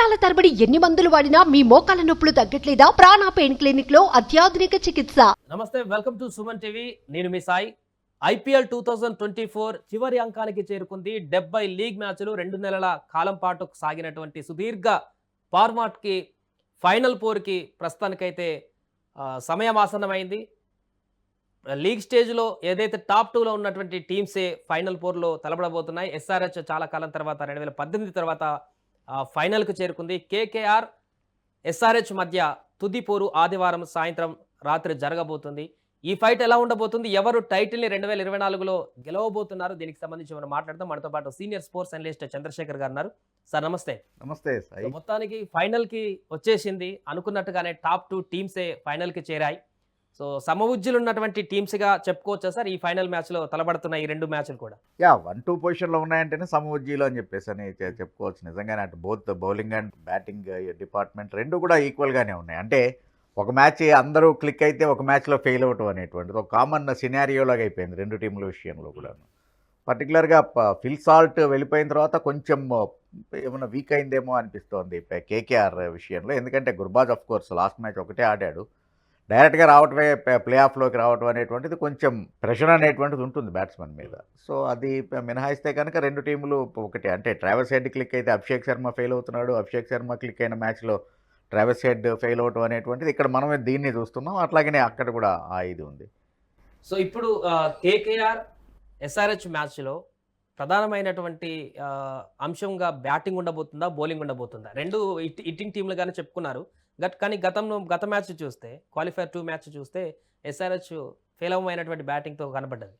నెలల తరబడి ఎన్ని మందులు వాడినా మీ మోకాల నొప్పులు తగ్గట్లేదా? ప్రాణ పెయిన్ క్లినిక్ లో అత్యాధునిక చికిత్స. నమస్తే, వెల్కమ్ టు సుమన్ టీవీ. నేను మీ సాయి. ఐపీఎల్ 2024 చివరి అంకానికి చేరుకుంది. 70 లీగ్ మ్యాచ్లు 2 నెలల కాలం పాటు సాగినటువంటి సుదీర్ఘ ఫార్మాట్ కి ఫైనల్ 4కి ప్రస్తుతానికైతే సమయం ఆసన్నమైంది. లీగ్ స్టేజ్లో ఏదైతే టాప్ 2లో ఉన్నటువంటి టీమ్సే ఫైనల్ 4లో తలపడబోతున్నాయి. ఎస్ఆర్హెచ్ చాలా కాలం తర్వాత 2018 తర్వాత ఫైనల్కు చేరుకుంది. కేకేఆర్ ఎస్ఆర్హెచ్ మధ్య తుది పోరు ఆదివారం సాయంత్రం రాత్రి జరగబోతుంది. ఈ ఫైట్ ఎలా ఉండబోతుంది, ఎవరు టైటిల్ని 2024లో గెలవబోతున్నారు, దీనికి సంబంధించి మనం మాట్లాడతాం. మనతో పాటు సీనియర్ స్పోర్ట్స్ అనలిస్ట్ చంద్రశేఖర్ గారు ఉన్నారు. సార్ నమస్తే. నమస్తే సాయి. మొత్తానికి ఫైనల్కి వచ్చేసింది. అనుకున్నట్టుగానే టాప్ 2 టీమ్సే ఫైనల్కి చేరాయి. సో సమవుజ్జులు ఉన్నటువంటి టీమ్స్గా చెప్పుకోవచ్చా సార్ ఈ ఫైనల్ మ్యాచ్లో తలబడుతున్న ఈ 2 మ్యాచ్లు కూడా? 1-2 పొజిషన్లో ఉన్నాయంటేనే సమవుజ్జీలు అని చెప్పేసి అని చెప్పుకోవచ్చు. నిజంగానే అటు both bowling and batting department రెండు కూడా ఈక్వల్గానే ఉన్నాయి. అంటే ఒక మ్యాచ్ అందరూ క్లిక్ అయితే ఒక మ్యాచ్లో ఫెయిల్ అవ్వటం అనేటువంటిది ఒక కామన్ సినారియోలాగా అయిపోయింది రెండు టీముల విషయంలో కూడా. పర్టికులర్గా ఫిల్ సాల్ట్ వెళ్ళిపోయిన తర్వాత కొంచెం ఏమైనా వీక్ అయిందేమో అనిపిస్తోంది కేకేఆర్ విషయంలో. ఎందుకంటే Gurbaz of course last match ఒకటే ఆడాడు. డైరెక్ట్గా రావటమే ప్లే ఆఫ్లోకి రావటం అనేటువంటిది కొంచెం ప్రెషర్ అనేటువంటిది ఉంటుంది బ్యాట్స్మెన్ మీద. సో అది మినహాయిస్తే కనుక రెండు టీములు ఒకటే. అంటే ట్రావెల్స్ హెడ్ క్లిక్ అయితే అభిషేక్ శర్మ ఫెయిల్ అవుతున్నాడు, అభిషేక్ శర్మ క్లిక్ అయిన మ్యాచ్లో ట్రావెల్స్ హెడ్ ఫెయిల్ అవటం అనేటువంటిది ఇక్కడ మనమే దీన్ని చూస్తున్నాం. అట్లాగనే అక్కడ కూడా ఇది ఉంది. సో ఇప్పుడు కేకేఆర్ ఎస్ఆర్హెచ్ మ్యాచ్లో ప్రధానమైనటువంటి అంశంగా బ్యాటింగ్ ఉండబోతుందా, బౌలింగ్ ఉండబోతుందా? రెండు ఇట్టింగ్ టీంలుగానే చెప్పుకున్నారు. కానీ గత మ్యాచ్ చూస్తే, క్వాలిఫైర్ 2 మ్యాచ్ చూస్తే ఎస్ఆర్హెచ్ పేలవమైనటువంటి బ్యాటింగ్తో కనబడ్డది.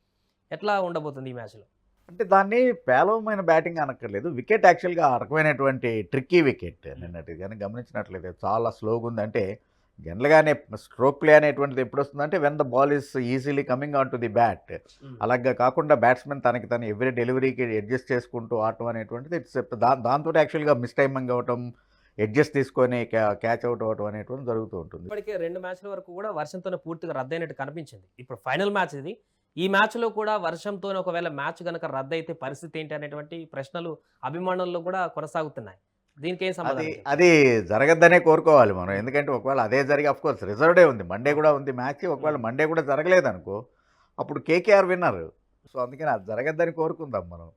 ఎట్లా ఉండబోతుంది ఈ మ్యాచ్లో? అంటే దాన్ని పేలవమైన బ్యాటింగ్ అనక్కర్లేదు. వికెట్ యాక్చువల్గా ఆ రకమైనటువంటి ట్రిక్కీ వికెట్ నిన్నటి కానీ గమనించినట్లయితే చాలా స్లోగా ఉంది. అంటే జనరల్గానే స్ట్రోక్ ప్లే అనేటువంటిది ఎప్పుడు వస్తుందంటే when the ball is easily coming on to the bat. అలాగా కాకుండా బ్యాట్స్మెన్ తనకి తను ఎవ్రీ డెలివరీకి అడ్జస్ట్ చేసుకుంటూ ఆడటం అనేటువంటిది ఇట్స్ దాంతో యాక్చువల్గా మిస్ టైమింగ్ అవ్వటం, అడ్జస్ట్ తీసుకొని క్యాచ్ అవుట్ అవ్వడం అనేటువంటి జరుగుతూ ఉంటుంది. ఇప్పటికే 2 మ్యాచ్ల వరకు కూడా వర్షంతోనే పూర్తిగా రద్దయినట్టు కనిపించింది. ఇప్పుడు ఫైనల్ మ్యాచ్ ఇది. ఈ మ్యాచ్లో కూడా వర్షంతోనే ఒకవేళ మ్యాచ్ కనుక రద్దయితే పరిస్థితి ఏంటి అనేటువంటి ప్రశ్నలు అభిమానుల్లో కూడా కొనసాగుతున్నాయి. దీనికి ఏం సంబంధం? అది జరగద్దనే కోరుకోవాలి మనం. ఎందుకంటే ఒకవేళ అదే జరిగి అఫ్ కోర్స్ రిజర్వ్డే ఉంది, మండే కూడా ఉంది మ్యాచ్. ఒకవేళ మండే కూడా జరగలేదనుకో అప్పుడు కేకేఆర్ విన్నర్. సో అందుకని అది జరగద్దని కోరుకుందాం మనం.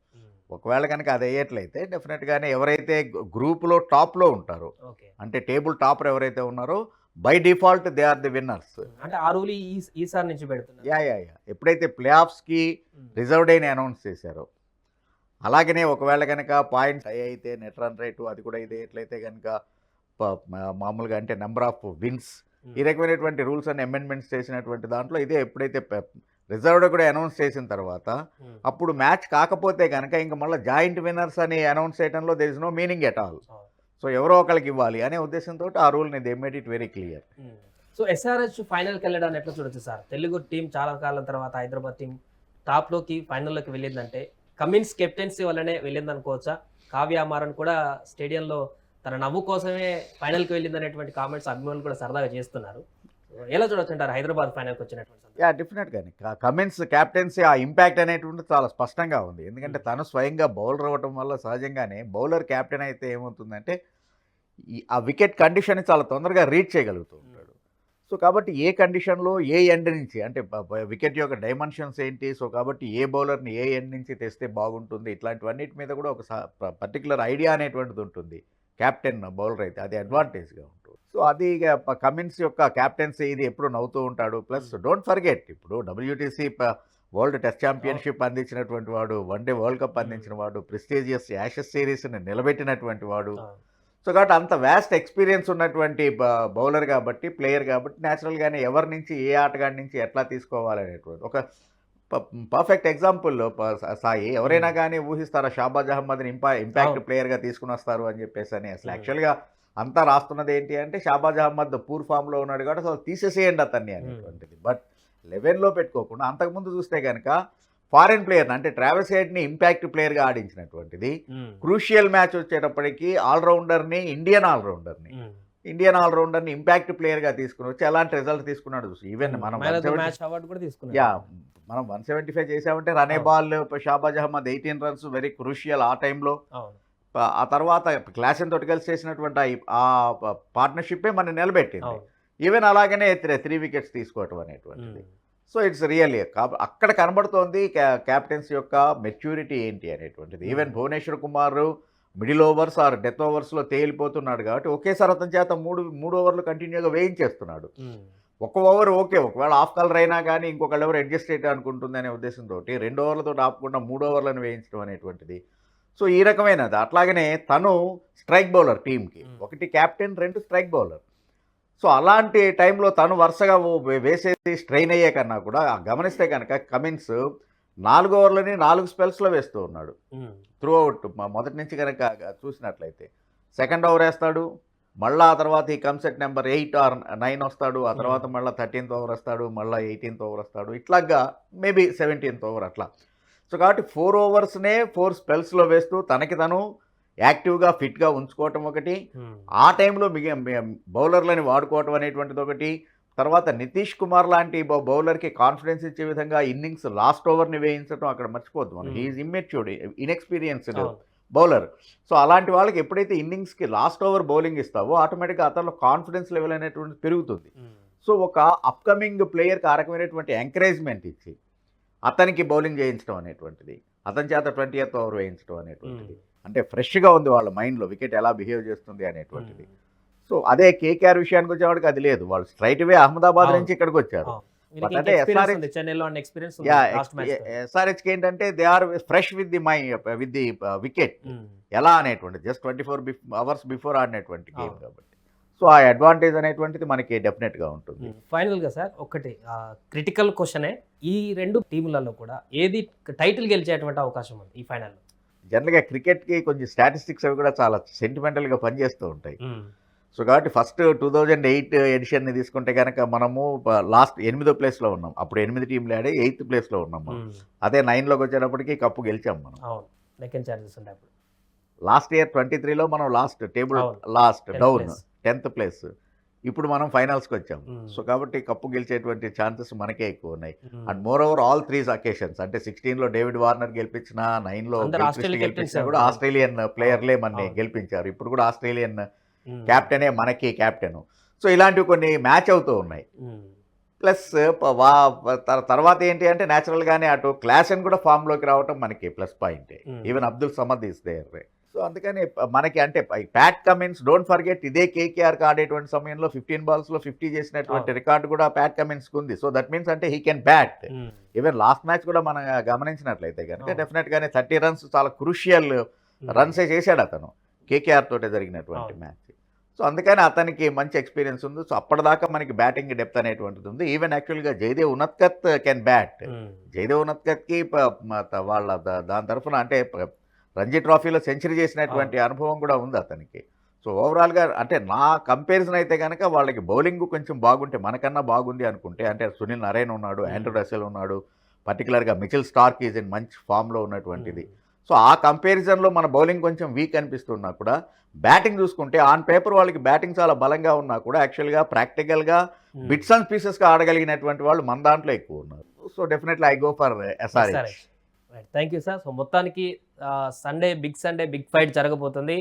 ఒకవేళ కనుక అది అయ్యేట్లయితే డెఫినెట్గానే ఎవరైతే గ్రూప్లో టాప్లో ఉంటారో, అంటే టేబుల్ టాపర్ ఎవరైతే ఉన్నారో by default they are the winners. అంటే ఆ రూల్ ఈసారి నుంచి పెడుతున్నారు. ఎప్పుడైతే ప్లే ఆఫ్స్కి రిజర్వ్ డేని అనౌన్స్ చేశారో, అలాగనే ఒకవేళ కనుక పాయింట్స్ అయితే నెట్ రన్ రేటు అది కూడా ఇది ఎట్లయితే కనుక మామూలుగా అంటే నెంబర్ ఆఫ్ విన్స్, ఈ రకమైనటువంటి రూల్స్ అండ్ అమెండ్మెంట్స్ చేసినటువంటి దాంట్లో ఇదే ఎప్పుడైతే రిజర్వ్డ్ కూడా అనౌన్స్ చేసిన తర్వాత అప్పుడు మ్యాచ్ కాకపోతే కనుక ఇంకా మళ్ళీ జాయింట్ విన్నర్స్ అని అనౌన్స్ చేయడంలో there is no meaning at all. So ఎవరో ఒకరికి ఇవ్వాలి అనే ఉద్దేశంతో ఆ రూల్ని they made it very clear. So SRH ఫైనల్కి వెళ్ళడానికి ఎట్లా చూడొచ్చు సార్? తెలుగు టీం చాలా కాలం తర్వాత హైదరాబాద్ టీం టాప్లోకి ఫైనల్లోకి వెళ్ళిందంటే కమిన్స్ కెప్టెన్సీ వల్లనే వెళ్ళింది అనుకోవచ్చా? కావ్య అమారన్ కూడా స్టేడియంలో తన నవ్వు కోసమే ఫైనల్కి వెళ్ళిందనేటువంటి కామెంట్స్ అభిమానులు కూడా సరదాగా చేస్తున్నారు. ఎలా చూడొచ్చు అంటారు హైదరాబాద్ ఫైనల్కి వచ్చినటువంటి? డెఫినెట్గానే కమిన్స్ క్యాప్టెన్సీ ఆ ఇంపాక్ట్ అనేటువంటి చాలా స్పష్టంగా ఉంది. ఎందుకంటే తను స్వయంగా బౌలర్ అవ్వటం వల్ల సహజంగానే బౌలర్ క్యాప్టెన్ అయితే ఏమవుతుందంటే ఆ వికెట్ కండిషన్ని చాలా తొందరగా రీచ్ చేయగలుగుతూ ఉంటాడు. సో కాబట్టి ఏ కండిషన్లో ఏ ఎండ్ నుంచి, అంటే వికెట్ యొక్క డైమెన్షన్స్ ఏంటి, సో కాబట్టి ఏ బౌలర్ని ఏ ఎండ్ నుంచి తెస్తే బాగుంటుంది, ఇట్లాంటివన్నిటి మీద కూడా ఒక పర్టికులర్ ఐడియా అనేటువంటిది ఉంటుంది క్యాప్టెన్ బౌలర్ అయితే. అది అడ్వాంటేజ్గా ఉంటుంది. సో అది కమిన్స్ యొక్క క్యాప్టెన్సీ ఇది ఎప్పుడు నవ్వుతూ ఉంటాడు. ప్లస్ డోంట్ ఫర్గెట్ ఇప్పుడు WTC వరల్డ్ టెస్ట్ ఛాంపియన్షిప్ అందించినటువంటి వాడు, వన్డే వరల్డ్ కప్ అందించిన వాడు, ప్రెస్టీజియస్ యాషెస్ సిరీస్ని నిలబెట్టినటువంటి వాడు. సో కాబట్టి అంత వ్యాస్ట్ ఎక్స్పీరియన్స్ ఉన్నటువంటి బౌలర్ కాబట్టి, ప్లేయర్ కాబట్టి న్యాచురల్గానే ఎవరి నుంచి ఏ ఆటగాడి నుంచి ఎట్లా తీసుకోవాలనేటువంటి ఒక పర్ఫెక్ట్ ఎగ్జాంపుల్ సాయి. ఎవరైనా కానీ ఊహిస్తారా షాబాజ్ అహ్మద్ని ఇంపాక్ట్ ప్లేయర్గా తీసుకుని వస్తారు అని చెప్పేసి అని? అసలు యాక్చువల్గా అంతా రాస్తున్నది ఏంటి అంటే షాబాజ్ అహ్మద్ పూర్ ఫామ్లో ఉన్నాడు కాబట్టి అసలు తీసేసేయండి అతన్ని అనేటువంటిది. బట్ 11లో పెట్టుకోకుండా అంతకుముందు చూస్తే కనుక ఫారెన్ ప్లేయర్ని, అంటే ట్రావెల్స్ హెడ్ని ఇంపాక్ట్ ప్లేయర్గా ఆడించినటువంటిది. క్రూషియల్ మ్యాచ్ వచ్చేటప్పటికి ఇండియన్ ఆల్రౌండర్ని ఇంపాక్ట్ ప్లేయర్గా తీసుకుని వచ్చి ఎలాంటి రిజల్ట్ తీసుకున్నాడు చూసి. ఈవెన్ మనం 175 చేసామంటే రనే ball Shahbaz Ahmed 18 runs very crucial ఆ టైంలో. ఆ తర్వాత క్లాసెన్ తోటి కలిసి చేసినటువంటి ఆ పార్ట్నర్షిప్పే మనం నిలబెట్టింది. అవును. ఈవెన్ అలాగనే 3 వికెట్స్ తీసుకోవటం అనేటువంటిది. సో ఇట్స్ రియల్లీ అక్కడ కనబడుతోంది క్యాప్టెన్స్ యొక్క మెచ్యూరిటీ ఏంటి అనేటువంటిది. Even Bhuvneshwar Kumar middle overs or death ఓవర్స్లో తేలిపోతున్నాడు కాబట్టి ఒకేసారి అతని చేత మూడు ఓవర్లు కంటిన్యూగా వేయించేస్తున్నాడు. ఒక ఓవర్ ఓకే, ఒకవేళ ఆఫ్ కలర్ అయినా కానీ ఇంకొకళ్ళు ఎవరు అడ్జస్ట్ చేయడం అనుకుంటుంది అనే ఉద్దేశంతో 2 ఓవర్లతో ఆపకుండా 3 ఓవర్లను వేయించడం అనేటువంటిది. సో ఈ రకమైనది. అట్లాగనే తను స్ట్రైక్ బౌలర్ టీంకి, 1 క్యాప్టెన్ 2 స్ట్రైక్ బౌలర్. సో అలాంటి టైంలో తను వరుసగా వేసేసి స్ట్రెయిన్ అయ్యే కన్నా కూడా గమనిస్తే కనుక కమిన్స్ 4 ఓవర్లని 4 స్పెల్స్లో వేస్తూ ఉన్నాడు త్రూ అవుట్. మొదటి నుంచి కనుక చూసినట్లయితే సెకండ్ ఓవర్ వేస్తాడు, మళ్ళీ ఆ తర్వాత ఈ కమ్సెట్ నెంబర్ 8 or 9 వస్తాడు, ఆ తర్వాత మళ్ళీ 13th ఓవర్ వస్తాడు, మళ్ళీ 18th ఓవర్ వస్తాడు, ఇట్లాగా మేబీ 17th ఓవర్ అట్లా. సో కాబట్టి 4 ఓవర్స్నే 4 స్పెల్స్లో వేస్తూ తనకి తను యాక్టివ్గా ఫిట్గా ఉంచుకోవటం ఒకటి, ఆ టైంలో బౌలర్లని వాడుకోవటం అనేటువంటిది ఒకటి. తర్వాత నితీష్ కుమార్ లాంటి బౌలర్కి కాన్ఫిడెన్స్ ఇచ్చే విధంగా ఇన్నింగ్స్ లాస్ట్ ఓవర్ని వేయించడం అక్కడ మర్చిపోద్దు మనం. He is immatured, inexperienced bowler. So అలాంటి వాళ్ళకి ఎప్పుడైతే ఇన్నింగ్స్కి లాస్ట్ ఓవర్ బౌలింగ్ ఇస్తావో ఆటోమేటిక్గా అతనిలో కాన్ఫిడెన్స్ లెవెల్ అనేటువంటిది పెరుగుతుంది. సో ఒక అప్కమింగ్ ప్లేయర్కి ఆ రకమైనటువంటి ఎంకరేజ్మెంట్ ఇచ్చి అతనికి బౌలింగ్ చేయించడం అనేటువంటిది, అతని చేత 20th ఓవర్ వేయించడం అనేటువంటిది, అంటే ఫ్రెష్గా ఉంది వాళ్ళ మైండ్లో వికెట్ ఎలా బిహేవ్ చేస్తుంది అనేటువంటిది. సో అదే కేకేఆర్ విషయానికి వచ్చేవాడికి అది లేదు. వాళ్ళు స్ట్రైట్ వే అహ్మదాబాద్ నుంచి ఇక్కడికి వచ్చారు. బట్ అంటే ఎస్ఆర్హెచ్కి ఏంటంటే they are fresh with the wicket ఎలా అనేటువంటిది జస్ట్ 24 hours బిఫోర్ ఆడినటువంటి గేమ్ కాబట్టి. సో ఆ అడ్వాంటేజ్ అనేటువంటిది మనకి డెఫినెట్గా ఉంటుంది. ఫైనల్గా సార్ ఒకటి క్రిటికల్ క్వశ్చనే, ఈ 2 టీములలో కూడా ఏది టైటిల్ గెలిచేటువంటి అవకాశం ఉంది ఈ ఫైనల్లో? జనరల్గా క్రికెట్కి కొంచెం స్టాటిస్టిక్స్ అవి కూడా చాలా సెంటిమెంటల్గా పనిచేస్తూ ఉంటాయి. సో కాబట్టి ఫస్ట్ 2008 ఎడిషన్ని తీసుకుంటే కనుక మనము లాస్ట్ 8వ ప్లేస్లో ఉన్నాం. అప్పుడు 8 టీంలు ఆడి 8th ప్లేస్లో ఉన్నాం మనం. అదే 9లోకి వచ్చేటప్పటికి కప్పు గెలిచాం మనం. లాస్ట్ ఇయర్ 23లో మనం last table last down 10th place. ఇప్పుడు మనం ఫైనల్స్కి వచ్చాం. సో కాబట్టి కప్పు గెలిచేటువంటి ఛాన్సెస్ మనకే ఎక్కువ ఉన్నాయి. And more over all 3 occasions, అంటే 16లో డేవిడ్ వార్నర్ గెలిపించిన, 9లో గెలిపించినా కూడా ఆస్ట్రేలియన్ ప్లేయర్లే మనని గెలిపించారు. ఇప్పుడు కూడా ఆస్ట్రేలియన్ క్యాప్టెనే మనకి క్యాప్టెన్. సో ఇలాంటివి కొన్ని మ్యాచ్ అవుతూ ఉన్నాయి. ప్లస్ తర్వాత ఏంటి అంటే న్యాచురల్గానే అటు క్లాసెన్ కూడా ఫామ్లోకి రావటం మనకి ప్లస్ పాయింటే. Even Abdul Samad is there. So అందుకని మనకి అంటే ప్యాట్ కమిన్స్, డోంట్ ఫర్గెట్, ఇదే కేకేఆర్కి ఆడేటువంటి సమయంలో 15 balls లో 50 చేసినటువంటి రికార్డు కూడా ప్యాట్ కమిన్స్కి ఉంది. సో దట్ మీన్స్ అంటే he can bat. Even last match కూడా మనం గమనించినట్లయితే కనుక డెఫినెట్గానే 30 runs చాలా క్రూషియల్ రన్సే చేశాడు అతను కేకేఆర్ తోటే జరిగినటువంటి మ్యాచ్. సో అందుకని అతనికి మంచి ఎక్స్పీరియన్స్ ఉంది. సో అప్పటిదాకా మనకి బ్యాటింగ్ డెప్త్ అనేటువంటిది ఉంది. ఈవెన్ యాక్చువల్గా జయదేవ్ ఉన్నత్కత్ కెన్ బ్యాట్. జయదేవ్ ఉన్నత్కత్కి వాళ్ళ దాని తరఫున అంటే రంజీ ట్రోఫీలో సెంచరీ చేసినటువంటి అనుభవం కూడా ఉంది అతనికి. సో ఓవరాల్గా అంటే నా కంపారిజన్ అయితే కనుక వాళ్ళకి బౌలింగ్ కొంచెం బాగుంటే మనకన్నా బాగుంది అనుకుంటే, అంటే సునీల్ నరైన్ ఉన్నాడు, ఆండ్రూ రసెల్ ఉన్నాడు, పర్టికులర్గా మిచెల్ స్టార్క్ ఈజ్ ఇన్ మంచి ఫామ్లో ఉన్నటువంటిది. సో ఆ కంపారిజన్లో మన బౌలింగ్ కొంచెం వీక్ అనిపిస్తున్నా కూడా బ్యాటింగ్ చూసుకుంటే ఆన్ పేపర్ వాళ్ళకి బ్యాటింగ్ చాలా బలంగా ఉన్నా కూడా యాక్చువల్గా ప్రాక్టికల్గా బిట్స్ అండ్ పీసెస్గా ఆడగలిగినటువంటి వాళ్ళు మన దాంట్లో ఎక్కువ ఉన్నారు. So definitely I go for SRH. Thank you sir. So మొత్తానికి సండే బిగ్ ఫైట్ జరగబోతుంది.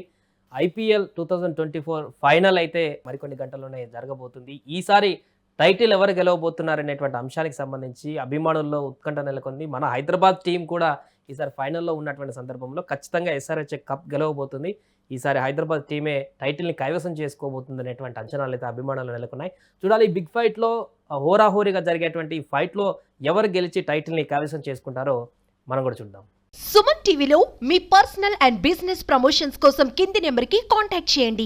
IPL 2024 ఫైనల్ అయితే మరికొన్ని గంటల్లోనే జరగబోతుంది. ఈసారి టైటిల్ ఎవరు గెలవబోతున్నారు అనేటువంటి అంశానికి సంబంధించి అభిమానుల్లో ఉత్కంఠ నెలకొంది. మన హైదరాబాద్ టీం కూడా ఈసారి ఫైనల్లో ఉన్నటువంటి సందర్భంలో ఖచ్చితంగా SRH కప్ గెలవబోతుంది. ఈసారి హైదరాబాద్ టీమే టైటిల్ని కైవసం చేసుకోబోతుంది అనేటువంటి అంచనాలు అయితే అభిమానులు నెలకొన్నాయి. చూడాలి ఈ బిగ్ ఫైట్లో హోరాహోరీగా జరిగేటువంటి ఈ ఫైట్లో ఎవరు గెలిచి టైటిల్ని కైవసం చేసుకుంటారో మనం కూడా చూద్దాం. సుమన్ టీవీలో మీ పర్సనల్ అండ్ బిజినెస్ ప్రమోషన్స్ కోసం కింది నెంబర్కి కాంటాక్ట్ చేయండి.